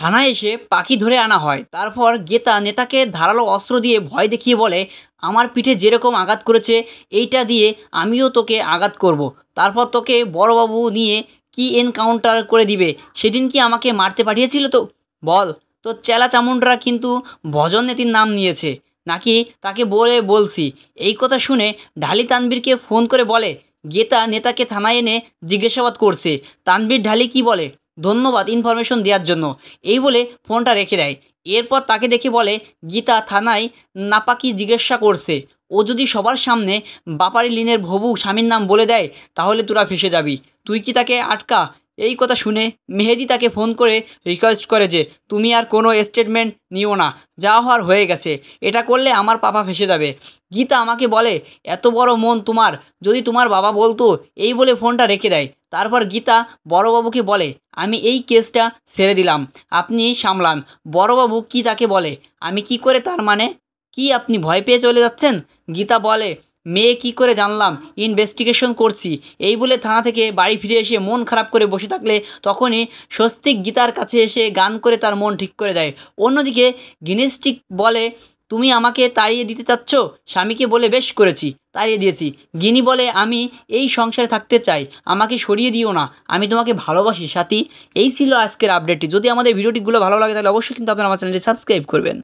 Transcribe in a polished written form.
থানায় এসে পাখি ধরে আনা হয়। তারপর গেতা নেতাকে ধারালো অস্ত্র দিয়ে ভয় দেখিয়ে বলে, আমার পিঠে যেরকম আঘাত করেছে এইটা দিয়ে আমিও তোকে আঘাত করব। তারপর তোকে বড়বাবু নিয়ে কি এনকাউন্টার করে দিবে। সেদিন কি আমাকে মারতে পাঠিয়েছিল তো? বল, তোর চেলা চামুন্ডরা কিন্তু ভজন নেতির নাম নিয়েছে নাকি তাকে বলে বলছি। এই কথা শুনে ঢালি তানবীরকে ফোন করে বলে গেতা নেতাকে থানায় এনে জিজ্ঞাসাবাদ করছে। তানবীর ঢালি কি বলে, ধন্যবাদ ইনফরমেশন দেওয়ার জন্য, এই বলে ফোনটা রেখে দেয়। এরপর তাকে দেখে বলে, গীতা থানায় নাপাকি জিজ্ঞাসা করছে, ও যদি সবার সামনে বাপারি লিনের হবু স্বামীর নাম বলে দেয় তাহলে তোরা ফেঁসে যাবি। তুই কি তাকে আটকা। এই কথা শুনে মেহেদি তাকে ফোন করে রিকোয়েস্ট করে যে তুমি আর কোনো স্টেটমেন্ট নিও না, যা হওয়ার হয়ে গেছে, এটা করলে আমার পাপা ফেঁসে যাবে। গীতা আমাকে বলে, এত বড় মন তোমার, যদি তোমার বাবা বলতো, এই বলে ফোনটা রেখে দেয়। তারপর গীতা বড়বাবুকে বলে, আমি এই কেসটা ছেড়ে দিলাম, আপনি সামলান। বড়বাবু কি তাকে বলে, আমি কি করে, তার মানে কি আপনি ভয় পেয়ে চলে যাচ্ছেন? গীতা বলে, মেয়ে কি করে জানলাম, ইনভেস্টিগেশন করছি, এই বলে থানা থেকে বাড়ি ফিরে এসে মন খারাপ করে বসে থাকলে তখনই স্বস্তিক গীতার কাছে এসে গান করে তার মন ঠিক করে দেয়। অন্যদিকে গিনিস্টিক বলে, তুমি আমাকে তাড়িয়ে দিতে চাচ্ছ? স্বামীকে বলে, বেশ করেছি, তাড়িয়ে দিয়েছি। গিনি বলে, আমি এই সংসারে থাকতে চাই, আমাকে সরিয়ে দিও না, আমি তোমাকে ভালোবাসি সাথী। এই ছিল আজকের আপডেটটি। যদি আমাদের ভিডিওটিগুলো ভালো লাগে তাহলে অবশ্যই কিন্তু আপনারা আমার চ্যানেলটি সাবস্ক্রাইব করবেন।